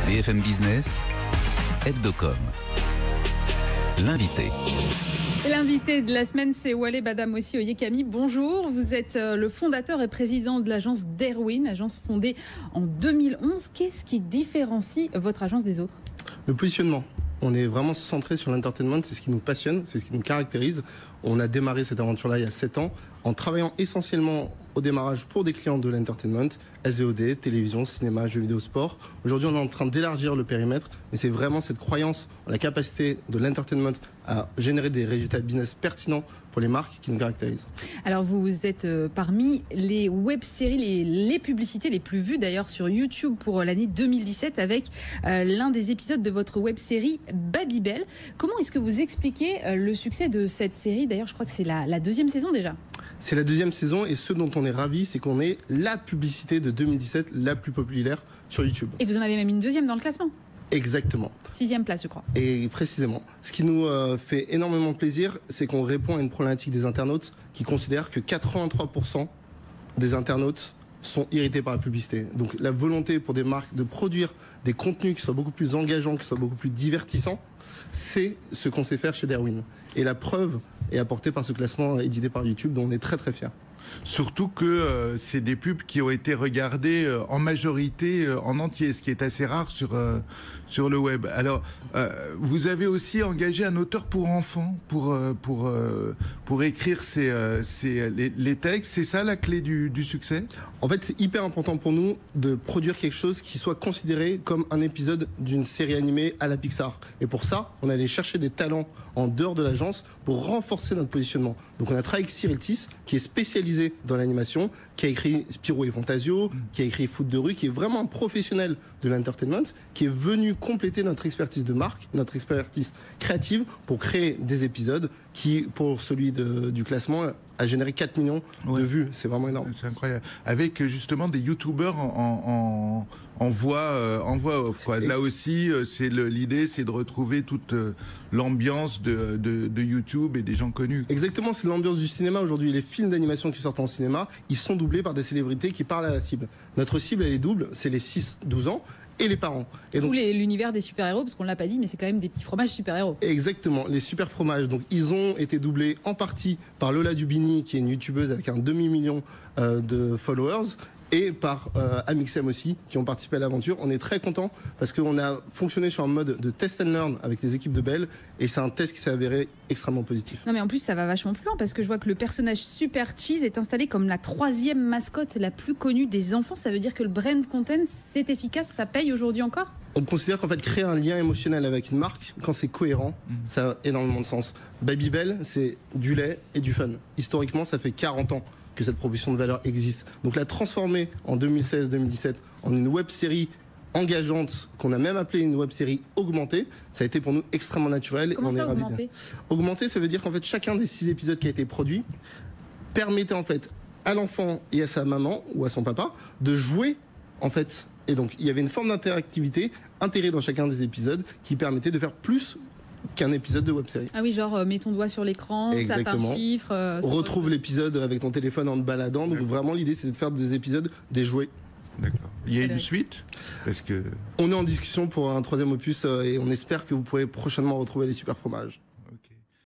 BFM Business, Aide-de-com. L'invité. L'invité de la semaine, c'est Walé Badamossi Oyekami. Bonjour, vous êtes le fondateur et président de l'agence Derwin, agence fondée en 2011. Qu'est-ce qui différencie votre agence des autres? Le positionnement. On est vraiment centré sur l'entertainment, c'est ce qui nous passionne, c'est ce qui nous caractérise. On a démarré cette aventure-là il y a 7 ans en travaillant essentiellement au démarrage pour des clients de l'entertainment, SVOD, télévision, cinéma, jeux vidéo, sport. Aujourd'hui, on est en train d'élargir le périmètre, mais c'est vraiment cette croyance en la capacité de l'entertainment à générer des résultats business pertinents pour les marques qui nous caractérisent. Alors, vous êtes parmi les web-séries, les publicités les plus vues d'ailleurs sur YouTube pour l'année 2017 avec l'un des épisodes de votre web-série Babybel. Comment est-ce que vous expliquez le succès de cette série? D'ailleurs, je crois que c'est la deuxième saison déjà. C'est la deuxième saison et ce dont on est ravi, c'est qu'on est la publicité de 2017 la plus populaire sur YouTube. Et vous en avez même une deuxième dans le classement. Exactement. 6e place, je crois. Et précisément. Ce qui nous fait énormément plaisir, c'est qu'on répond à une problématique des internautes qui considèrent que 83% des internautes sont irrités par la publicité. Donc la volonté pour des marques de produire des contenus qui soient beaucoup plus engageants, qui soient beaucoup plus divertissants, c'est ce qu'on sait faire chez Derwin. Et la preuve est apportée par ce classement édité par YouTube dont on est très très fiers. Surtout que c'est des pubs qui ont été regardées en majorité en entier, ce qui est assez rare sur le web. Alors, vous avez aussi engagé un auteur pour enfants pour écrire les textes. C'est ça la clé du succès? En fait, c'est hyper important pour nous de produire quelque chose qui soit considéré comme un épisode d'une série animée à la Pixar. Et pour ça, on allait chercher des talents en dehors de l'agence pour renforcer notre positionnement. Donc on a travaillé avec Cyril Tis, qui est spécialisé dans l'animation, qui a écrit Spirou et Fantasio, qui a écrit Foot de rue, qui est vraiment un professionnel de l'entertainment, qui est venu compléter notre expertise de marque, notre expertise créative pour créer des épisodes qui, pour celui du classement, a généré 4 millions de vues. C'est vraiment énorme. C'est incroyable. Avec justement des youtubeurs en voix off, quoi. Là aussi, l'idée, c'est de retrouver toute l'ambiance de YouTube et des gens connus. Exactement, c'est l'ambiance du cinéma aujourd'hui. Les films d'animation qui sortent en cinéma, ils sont doublés par des célébrités qui parlent à la cible. Notre cible, elle est double, c'est les 6-12 ans et les parents. Et donc, l'univers des super-héros, parce qu'on ne l'a pas dit, mais c'est quand même des petits fromages super-héros. Exactement, les super fromages. Donc ils ont été doublés en partie par Lola Dubini, qui est une youtubeuse avec un demi-million de followers, et par Amixem aussi, qui ont participé à l'aventure. On est très contents parce qu'on a fonctionné sur un mode de test and learn avec les équipes de Bell, et c'est un test qui s'est avéré extrêmement positif. Non mais en plus ça va vachement plus loin, parce que je vois que le personnage Super Cheese est installé comme la 3e mascotte la plus connue des enfants. Ça veut dire que le brand content, c'est efficace, ça paye aujourd'hui encore? On considère qu'en fait créer un lien émotionnel avec une marque, quand c'est cohérent, ça a énormément de sens. Babybel, c'est du lait et du fun. Historiquement, ça fait 40 ans que cette proposition de valeur existe. Donc la transformer en 2016-2017 en une web-série engageante, qu'on a même appelée une web-série augmentée, ça a été pour nous extrêmement naturel. Comment ça, augmenté? Augmenté, ça veut dire qu'en fait chacun des 6 épisodes qui a été produit permettait en fait à l'enfant et à sa maman ou à son papa de jouer en fait. Et donc il y avait une forme d'interactivité intégrée dans chacun des épisodes qui permettait de faire plus qu'un épisode de web-série. Ah oui, genre mets ton doigt sur l'écran, tape un chiffre. Retrouve l'épisode avec ton téléphone en te baladant. Donc vraiment l'idée c'est de faire des épisodes déjoués. D'accord. Il y a une suite? Parce que on est en discussion pour un 3e opus et on espère que vous pourrez prochainement retrouver les super fromages.